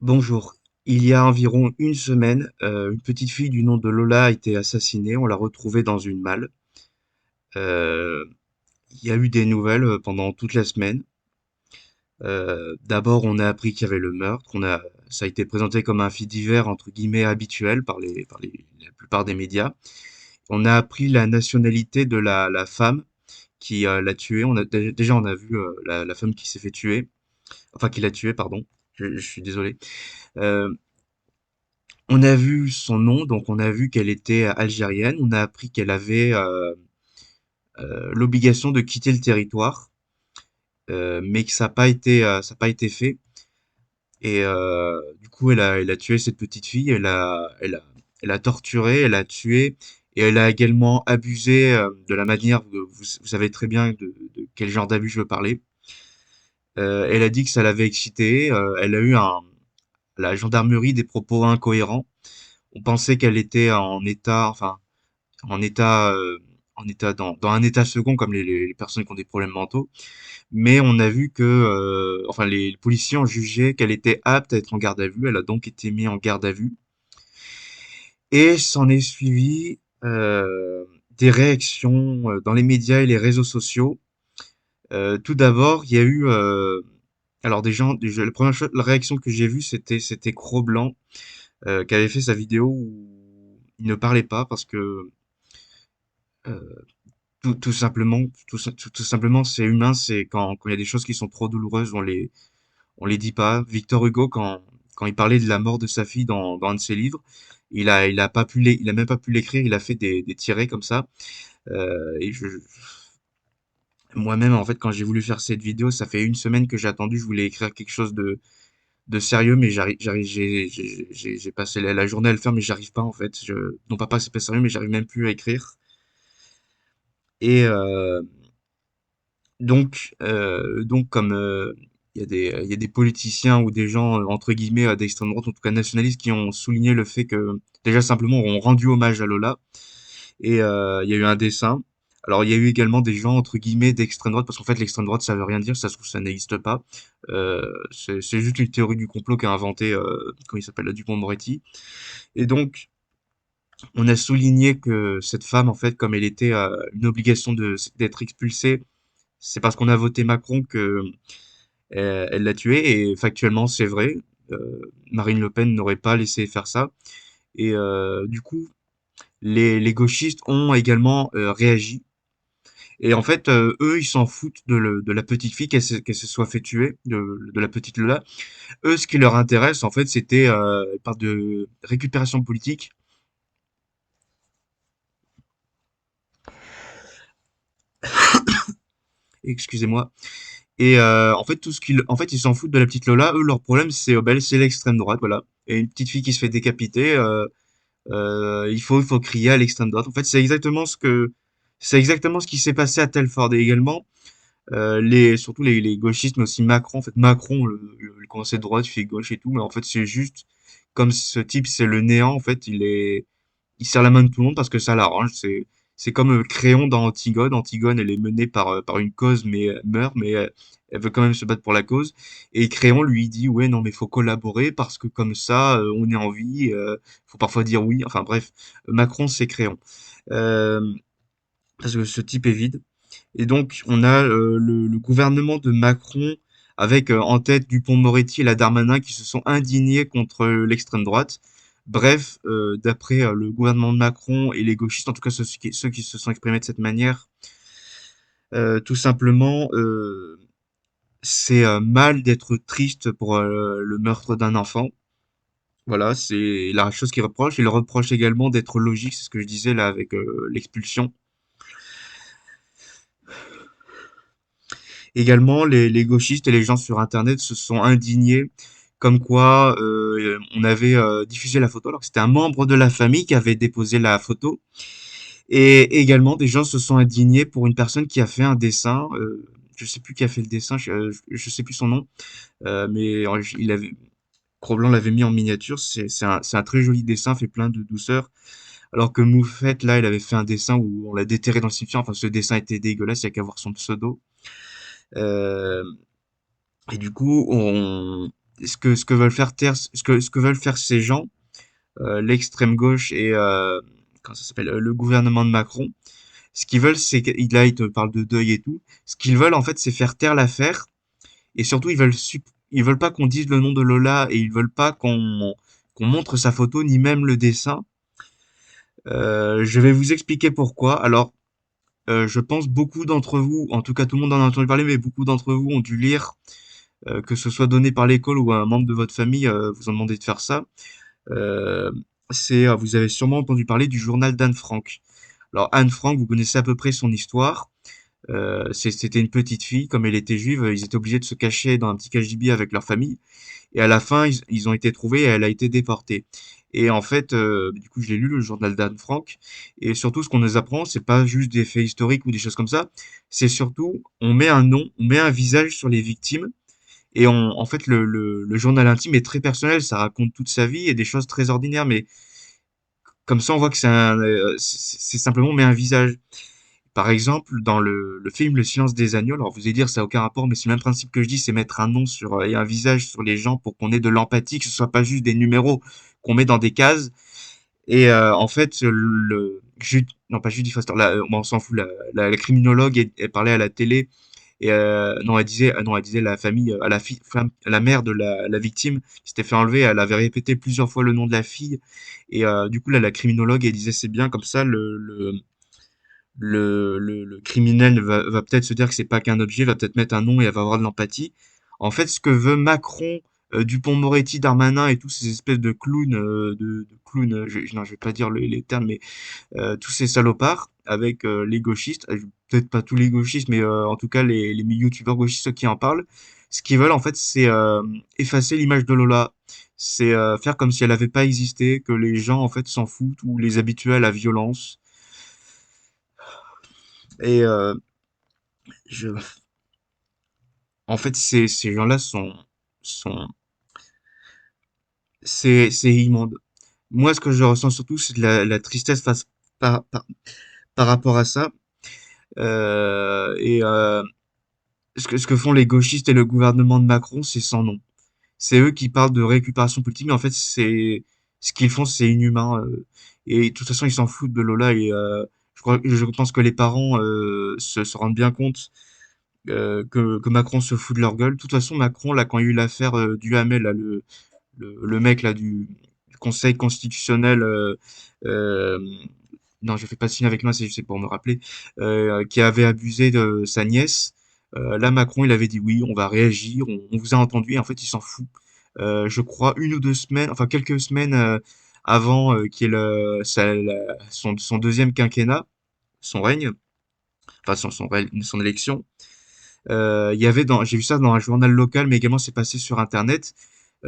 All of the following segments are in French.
Bonjour. Il y a environ une semaine, une petite fille du nom de Lola a été assassinée. On l'a retrouvée dans une malle. Euh, il y a eu des nouvelles pendant toute la semaine. D'abord, on a appris qu'il y avait le meurtre. Ça a été présenté comme un fait divers entre guillemets habituel la plupart des médias. On a appris la nationalité de la femme qui l'a tuée. Déjà, on a vu la femme qui s'est fait tuer, enfin qui l'a tuée, pardon. Je suis désolé. Euh, On a vu son nom, donc on a vu qu'elle était algérienne. On a appris qu'elle avait l'obligation de quitter le territoire, mais que ça n'a pas été fait. Et du coup, elle a tué cette petite fille. Elle a torturé, elle a tué, et elle a également abusé de la manière. Vous savez très bien de quel genre d'abus je veux parler. Elle a dit que ça l'avait excitée. Elle a eu la gendarmerie des propos incohérents. On pensait qu'elle était en état, enfin en état, dans un état second comme les personnes qui ont des problèmes mentaux. Mais on a vu que, enfin, les policiers ont jugé qu'elle était apte à être en garde à vue. Elle a donc été mise en garde à vue. Et s'en est suivi des réactions dans les médias et les réseaux sociaux. Tout d'abord, il y a eu, alors la première la réaction que j'ai vue, c'était Cro-Blanc qui avait fait sa vidéo où il ne parlait pas parce que euh, tout simplement, tout simplement, c'est humain, c'est quand il y a des choses qui sont trop douloureuses, on les dit pas. Victor Hugo, quand il parlait de la mort de sa fille dans un de ses livres, il a même pas pu l'écrire, il a fait des tirets comme ça. Et moi-même, en fait, quand j'ai voulu faire cette vidéo, ça fait une semaine que j'ai attendu, je voulais écrire quelque chose de sérieux, mais j'ai passé la journée à le faire, mais j'arrive pas, en fait. Non pas c'est pas sérieux, mais j'arrive même plus à écrire. Et, donc comme il y a des politiciens ou des gens entre guillemets d'extrême droite, en tout cas nationalistes, qui ont souligné le fait que déjà simplement ont rendu hommage à Lola et il y a eu un dessin. Alors il y a eu également des gens entre guillemets d'extrême droite parce qu'en fait l'extrême droite ça veut rien dire, ça se trouve ça n'existe pas. C'est juste une théorie du complot qu'a inventé comment il s'appelle là, Dupond-Moretti. Et donc on a souligné que cette femme en fait comme elle était une obligation d'être expulsée, c'est parce qu'on a voté Macron que elle l'a tué et factuellement c'est vrai. Marine Le Pen n'aurait pas laissé faire ça. Et du coup, les gauchistes ont également réagi. Et en fait, eux, ils s'en foutent de la petite fille qu'elle se soit fait tuer, de la petite Lola. Eux, ce qui leur intéresse, en fait, c'était par de récupération politique. Excusez-moi. Et en fait, en fait, ils s'en foutent de la petite Lola. Eux, leur problème, c'est l'extrême droite, voilà. Et une petite fille qui se fait décapiter. Il faut crier à l'extrême droite. En fait, c'est exactement ce qui s'est passé à Telford et également surtout les gauchistes, mais aussi Macron. En fait, Macron, le conseil de droite, il fait gauche et tout, mais en fait, c'est juste comme ce type, c'est le néant. En fait, il serre la main de tout le monde parce que ça l'arrange. C'est comme Créon dans Antigone. Antigone, elle est menée par une cause, mais meurt, mais elle veut quand même se battre pour la cause. Et Créon lui dit, ouais, non, mais faut collaborer parce que comme ça, on est en vie. Faut parfois dire oui. Enfin bref, Macron, c'est Créon. Euh, parce que ce type est vide. Et donc, on a le gouvernement de Macron avec en tête Dupond-Moretti et la Darmanin qui se sont indignés contre l'extrême droite. Bref, d'après le gouvernement de Macron et les gauchistes, en tout cas ceux qui se sont exprimés de cette manière, tout simplement, c'est mal d'être triste pour le meurtre d'un enfant. Voilà, c'est la chose qu'ils reprochent. Ils reprochent également d'être logique, c'est ce que je disais là avec l'expulsion. Également, les gauchistes et les gens sur Internet se sont indignés, comme quoi on avait diffusé la photo alors que c'était un membre de la famille qui avait déposé la photo. Et également, des gens se sont indignés pour une personne qui a fait un dessin. Je sais plus qui a fait le dessin, je sais plus son nom, mais il avait, Cro-Blanc l'avait mis en miniature. C'est un très joli dessin, fait plein de douceur. Alors que Moufette, là, il avait fait un dessin où on l'a déterré dans le cimetière. Enfin, ce dessin était dégueulasse, il y a qu'à voir son pseudo. Euh, Et du coup, ce que veulent faire ce que veulent faire ces gens, l'extrême gauche et comment ça s'appelle, le gouvernement de Macron. Ce qu'ils veulent, c'est que là, ils te parlent de deuil et tout. Ce qu'ils veulent, en fait, c'est faire taire l'affaire. Et surtout, ils veulent pas qu'on dise le nom de Lola et ils veulent pas qu'on montre sa photo ni même le dessin. Je vais vous expliquer pourquoi. Alors, je pense beaucoup d'entre vous, en tout cas tout le monde en a entendu parler, mais beaucoup d'entre vous ont dû lire, que ce soit donné par l'école ou à un membre de votre famille, vous ont demandé de faire ça. Euh, vous avez sûrement entendu parler du journal d'Anne Frank. Alors Anne Frank, vous connaissez à peu près son histoire. C'était une petite fille, comme elle était juive, ils étaient obligés de se cacher dans un petit KGB avec leur famille. Et à la fin, ils ont été trouvés et elle a été déportée. Et en fait, du coup, je l'ai lu, le journal d'Anne Frank. Et surtout, ce qu'on nous apprend, c'est pas juste des faits historiques ou des choses comme ça. C'est surtout, on met un nom, on met un visage sur les victimes. Et en fait, le journal intime est très personnel. Ça raconte toute sa vie et des choses très ordinaires. Mais comme ça, on voit que c'est simplement on met un visage. Par exemple, dans le film Le Silence des agneaux, alors vous allez dire ça n'a aucun rapport, mais c'est le même principe que je dis, c'est mettre un nom et un visage sur les gens pour qu'on ait de l'empathie, que ce soit pas juste des numéros qu'on met dans des cases. Et en fait, non pas Judy Foster, on s'en fout, la criminologue, elle parlait à la télé et non, elle disait la famille, à à la mère de la victime qui s'était fait enlever, elle avait répété plusieurs fois le nom de la fille. Et du coup là, la criminologue, elle disait c'est bien comme ça le criminel va peut-être se dire que c'est pas qu'un objet, va peut-être mettre un nom et elle va avoir de l'empathie. En fait, ce que veut Macron, Dupond-Moretti, Darmanin et tous ces espèces de clowns, de clowns, non, je vais pas dire les termes, mais tous ces salopards avec les gauchistes, peut-être pas tous les gauchistes, mais en tout cas les youtubeurs gauchistes ceux qui en parlent, ce qu'ils veulent en fait, c'est effacer l'image de Lola. C'est faire comme si elle n'avait pas existé, que les gens en fait s'en foutent ou les habituer à la violence. Et je, En fait, ces gens-là sont, c'est immonde. Moi, ce que je ressens surtout, c'est de la tristesse par, par, par rapport à ça. Et ce que font les gauchistes et le gouvernement de Macron, c'est sans nom. C'est eux qui parlent de récupération politique, mais en fait, ce qu'ils font, c'est inhumain. Et de toute façon, ils s'en foutent de Lola. Et je pense que les parents se rendent bien compte que Macron se fout de leur gueule. De toute façon, Macron, là, quand il y a eu l'affaire Duhamel, là, le mec là du Conseil constitutionnel, euh, non, je fais pas de signe avec moi, c'est juste pour me rappeler, qui avait abusé de sa nièce. Là, Macron, il avait dit oui, on va réagir, on vous a entendu, et en fait, il s'en fout. Je crois une ou deux semaines, enfin quelques semaines avant qu'il y ait son deuxième quinquennat, son règne, enfin son élection, j'ai vu ça dans un journal local, mais également c'est passé sur Internet.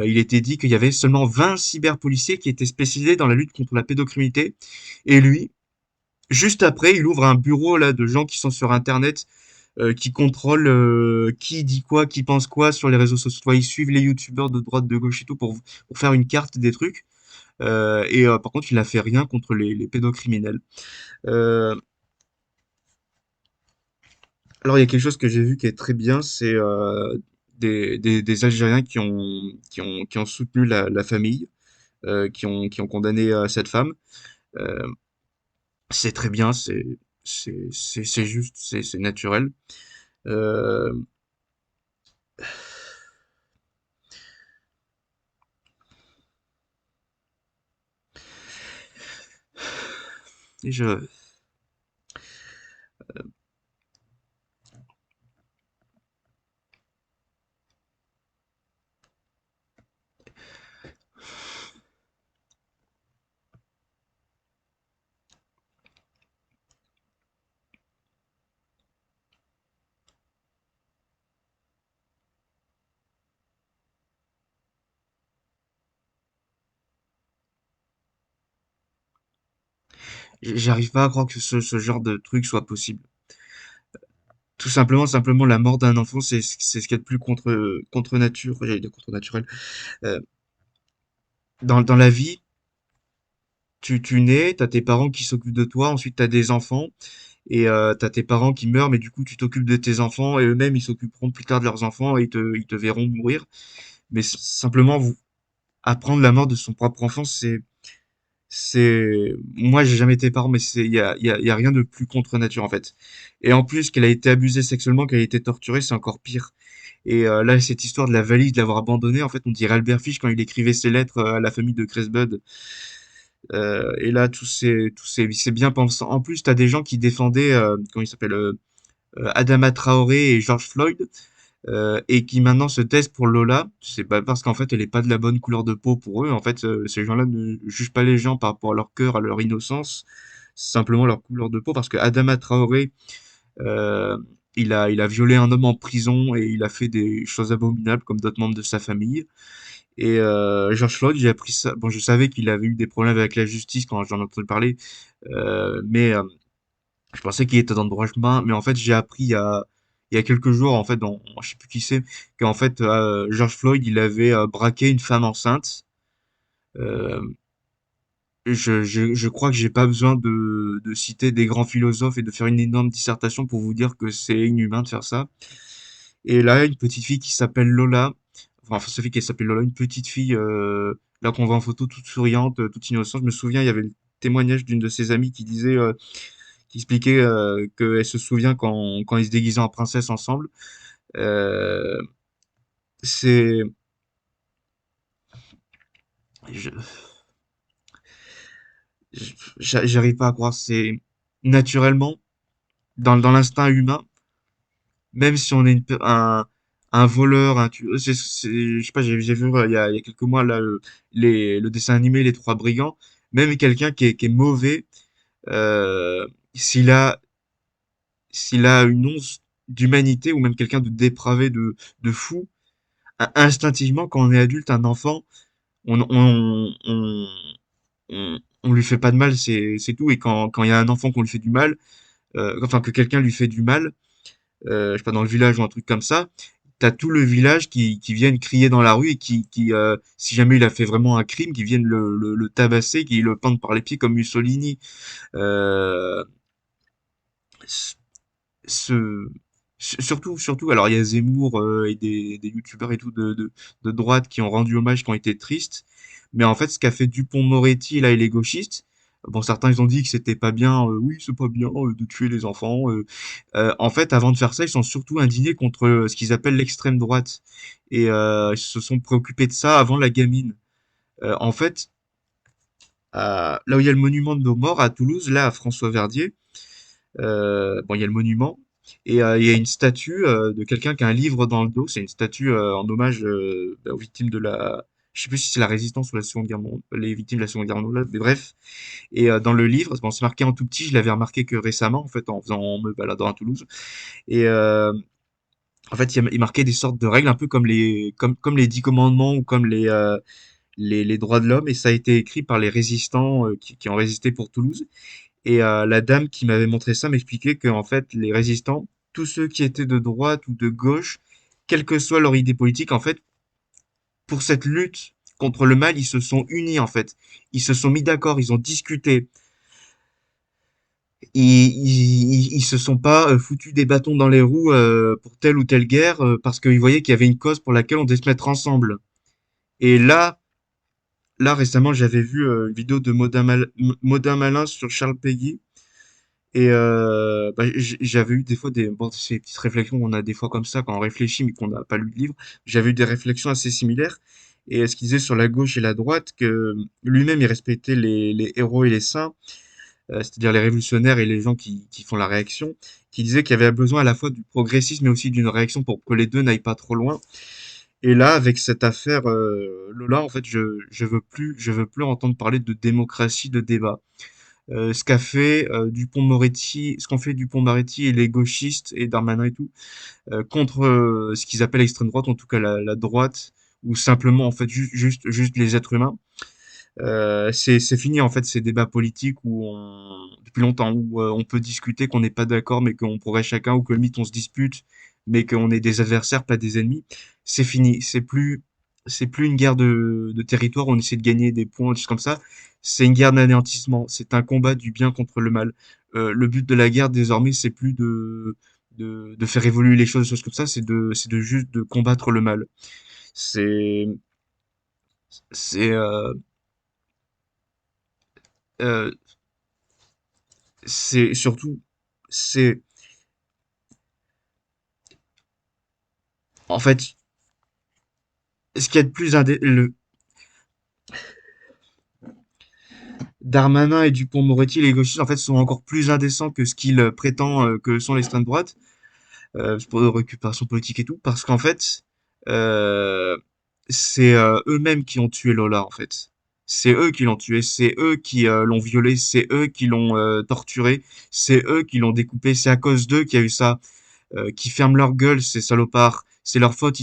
Il était dit qu'il y avait seulement 20 cyberpoliciers qui étaient spécialisés dans la lutte contre la pédocriminalité. Et lui, juste après, il ouvre un bureau là de gens qui sont sur Internet, qui contrôlent qui dit quoi, qui pense quoi sur les réseaux sociaux. Ils suivent les youtubeurs de droite, de gauche et tout pour faire une carte des trucs. Par contre, il n'a fait rien contre les pédocriminels. Euh, Alors, il y a quelque chose que j'ai vu qui est très bien, c'est des Algériens qui ont soutenu la famille, qui ont condamné cette femme. Euh, c'est très bien, c'est juste, c'est naturel. Euh, et j'arrive pas à croire que ce genre de truc soit possible. Simplement, la mort d'un enfant, c'est ce qu'il y a de plus contre nature, j'allais dire contre naturel. Euh, dans la vie, tu nais, t'as tes parents qui s'occupent de toi, ensuite t'as des enfants, et t'as tes parents qui meurent, mais du coup tu t'occupes de tes enfants, et eux-mêmes ils s'occuperont plus tard de leurs enfants, et ils te verront mourir. mais simplement apprendre la mort de son propre enfant, moi j'ai jamais été parent, mais il y a rien de plus contre nature en fait. Et en plus qu'elle a été abusée sexuellement, qu'elle a été torturée, c'est encore pire. Et là, cette histoire de la valise, de l'avoir abandonnée, en fait, on dirait Albert Fish quand il écrivait ses lettres à la famille de Cresbud. Et là, c'est bien pensant. En plus, t'as des gens qui défendaient, comment il s'appelle, Adama Traoré et George Floyd, et qui maintenant se taisent pour Lola. C'est pas parce qu'en fait, elle est pas de la bonne couleur de peau pour eux. En fait, ces gens-là ne jugent pas les gens par rapport à leur cœur, à leur innocence, c'est simplement leur couleur de peau. Parce que Adama Traoré, euh, il a violé un homme en prison et il a fait des choses abominables comme d'autres membres de sa famille. Et George Floyd, j'ai appris ça. Bon, je savais qu'il avait eu des problèmes avec la justice quand j'en ai entendu parler, mais je pensais qu'il était dans le droit chemin. Mais en fait, j'ai appris il y a quelques jours, en fait, je sais plus qui c'est, qu'en fait, George Floyd, il avait braqué une femme enceinte. Euh, je crois que j'ai pas besoin de citer des grands philosophes et de faire une énorme dissertation pour vous dire que c'est inhumain de faire ça. Et là, une petite fille qui s'appelle Lola, enfin, sa fille qui s'appelle Lola, une petite fille, là qu'on voit en photo toute souriante, toute innocente. Je me souviens, il y avait le témoignage d'une de ses amies qui disait, qui expliquait qu'elle se souvient quand ils se déguisaient en princesse ensemble. Euh, c'est, je- j'arrive pas à croire, c'est naturellement, dans l'instinct humain, même si on est un voleur, je sais pas, j'ai vu il y a quelques mois là, le dessin animé Les Trois Brigands, même quelqu'un qui est mauvais, euh, s'il a, s'il a une once d'humanité ou même quelqu'un de dépravé, de fou, instinctivement, quand on est adulte, un enfant, on lui fait pas de mal, c'est tout. Et quand il y a un enfant qu'on lui fait du mal, enfin que quelqu'un lui fait du mal, je sais pas, dans le village ou un truc comme ça, t'as tout le village qui viennent crier dans la rue et si jamais il a fait vraiment un crime, qui viennent le tabasser, qui le pendent par les pieds comme Mussolini. Euh, ce, ce- surtout, alors il y a Zemmour et des youtubeurs et tout de droite qui ont rendu hommage, qui ont été tristes. Mais en fait, ce qu'a fait Dupond-Moretti là et les gauchistes, bon, certains ils ont dit que c'était pas bien, oui, c'est pas bien de tuer les enfants. En fait, avant de faire ça, ils sont surtout indignés contre ce qu'ils appellent l'extrême droite. Et ils se sont préoccupés de ça avant la gamine. En fait, là où il y a le monument de nos morts à Toulouse, là à François Verdier, bon, il y a le monument et il y a une statue de quelqu'un qui a un livre dans le dos. C'est une statue en hommage aux victimes de la. Je sais plus si c'est la Résistance ou la Seconde Guerre mondiale, les victimes de la Seconde Guerre mondiale, mais bref. Et dans le livre, bon, c'est marqué en tout petit. Je l'avais remarqué que récemment, en fait, en me baladant à Toulouse. Et en fait, il marquait des sortes de règles, un peu comme les 10 commandements ou comme les droits de l'homme. Et ça a été écrit par les résistants qui ont résisté pour Toulouse. Et la dame qui m'avait montré ça m'expliquait que en fait, les résistants, tous ceux qui étaient de droite ou de gauche, quelle que soit leur idée politique, en fait, pour cette lutte contre le mal, ils se sont unis en fait. Ils se sont mis d'accord, ils ont discuté. Ils se sont pas foutus des bâtons dans les roues pour telle ou telle guerre parce qu'ils voyaient qu'il y avait une cause pour laquelle on devait se mettre ensemble. Et là récemment, j'avais vu une vidéo de Modin Malin sur Charles Péguy. Et bah, j'avais eu des fois bon, ces petites réflexions qu'on a des fois comme ça quand on réfléchit mais qu'on n'a pas lu de livre. J'avais eu des réflexions assez similaires. Et ce qu'il disait sur la gauche et la droite, que lui-même il respectait les héros et les saints, c'est-à-dire les révolutionnaires et les gens qui font la réaction, qui disait qu'il y avait besoin à la fois du progressisme mais aussi d'une réaction pour que les deux n'aillent pas trop loin. Et là, avec cette affaire Lola, en fait, je veux plus entendre parler de démocratie, de débat. Ce qu'a fait Dupond-Moretti, ce qu'ont fait Dupond-Moretti et les gauchistes et Darmanin et tout, contre ce qu'ils appellent l'extrême droite, en tout cas la droite, ou simplement en fait juste les êtres humains. C'est fini en fait ces débats politiques depuis longtemps, où on peut discuter, qu'on n'est pas d'accord, mais qu'on pourrait chacun, ou que limite on se dispute, mais qu'on est des adversaires, pas des ennemis. C'est fini. C'est plus une guerre de territoire, où on essaie de gagner des points, des choses comme ça. C'est une guerre d'anéantissement. C'est un combat du bien contre le mal. Le but de la guerre désormais, c'est plus de faire évoluer les choses, des choses comme ça, c'est de juste de combattre le mal. C'est, c'est, euh, c'est surtout, c'est, en fait, ce qu'il y a de plus Darmanin et Dupond-Moretti, les gauchistes, en fait, sont encore plus indécents que ce qu'ils prétendent que sont l'extrême droite, pour de récupération politique et tout, parce qu'en fait, euh, c'est eux-mêmes qui ont tué Lola, en fait. C'est eux qui l'ont tué, c'est eux qui l'ont violé, c'est eux qui l'ont torturé, c'est eux qui l'ont découpé, c'est à cause d'eux qu'il y a eu ça, qui ferment leur gueule, ces salopards. C'est leur faute.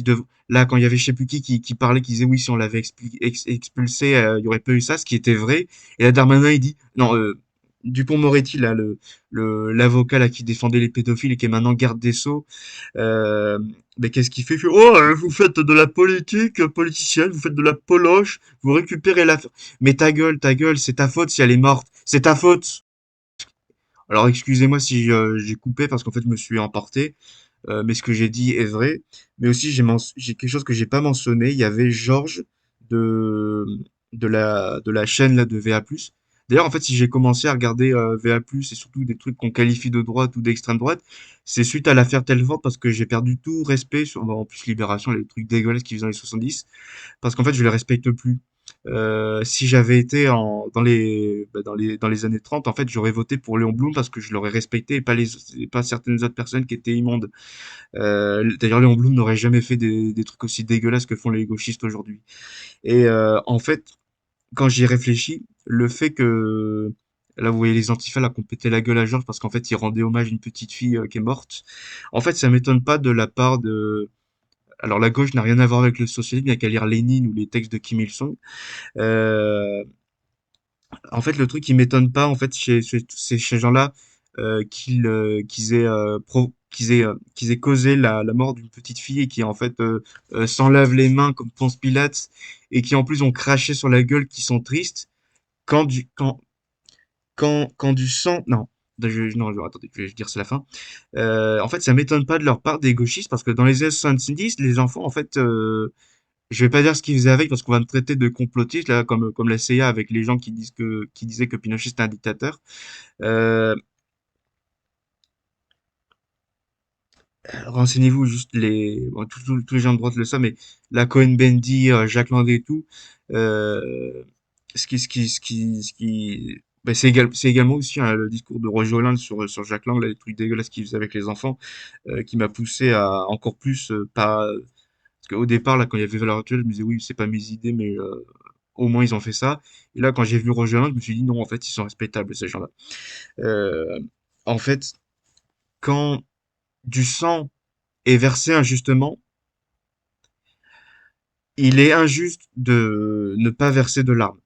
Là, quand il y avait je sais plus qui parlait, qui disait oui, si on l'avait expulsé, il y aurait pas eu ça, ce qui était vrai. Et là, Darmanin, il dit, non, Dupond-Moretti, là, l'avocat là qui défendait les pédophiles et qui est maintenant garde des Sceaux, euh, mais qu'est-ce qu'il fait? Il fait, oh, vous faites de la politique politicienne, vous faites de la poloche, vous récupérez la. Mais ta gueule, c'est ta faute si elle est morte, c'est ta faute. Alors excusez-moi si j'ai coupé parce qu'en fait je me suis emporté, mais ce que j'ai dit est vrai. Mais aussi j'ai quelque chose que j'ai pas mentionné. Il y avait Georges de de la chaîne là de VA+. D'ailleurs en fait si j'ai commencé à regarder VA+ et surtout des trucs qu'on qualifie de droite ou d'extrême droite, c'est suite à l'affaire Telfort parce que j'ai perdu tout respect sur en plus Libération, les trucs dégueulasses qu'ils faisaient dans les 70 parce qu'en fait, je les respecte plus. Si j'avais été dans les années 30, en fait, j'aurais voté pour Léon Blum parce que je l'aurais respecté et pas certaines autres personnes qui étaient immondes. D'ailleurs, Léon Blum n'aurait jamais fait des trucs aussi dégueulasses que font les gauchistes aujourd'hui. Et en fait, quand j'y réfléchis, le fait que là, vous voyez les antifas là, qu'on pétait la gueule à Georges parce qu'en fait, il rendait hommage à une petite fille qui est morte. En fait, ça m'étonne pas de la part de. Alors, la gauche n'a rien à voir avec le socialisme, il n'y a qu'à lire Lénine ou les textes de Kim Il-sung. Euh, En fait, le truc qui m'étonne pas, en fait, chez ces gens-là, qu'ils aient causé la mort d'une petite fille et qui, en fait, s'en lavent les mains comme Ponce Pilate et qui, en plus, ont craché sur la gueule, qui sont tristes, quand du, quand du sang, non. Attendez, je vais dire c'est la fin. En fait, ça m'étonne pas de leur part des gauchistes parce que dans les années 70, les enfants, en fait, je vais pas dire ce qu'ils faisaient avec parce qu'on va me traiter de complotiste là, comme la CIA avec les gens qui disaient que Pinochet c'était un dictateur. Euh, Renseignez-vous juste tous les gens de droite le savent, mais la Cohen-Bendit, Jacques Landry et tout. Euh, c'est également aussi hein, le discours de Roger Hollande sur Jacques Lang, là, les trucs dégueulasses qu'il faisait avec les enfants, qui m'a poussé à encore plus pas. Parce qu'au départ, là, quand il y avait Valeurs Actuelles, je me disais oui, c'est pas mes idées, mais au moins ils ont fait ça. Et là, quand j'ai vu Roger Hollande, je me suis dit non, en fait, ils sont respectables, ces gens-là. Euh, En fait, quand du sang est versé injustement, il est injuste de ne pas verser de larmes.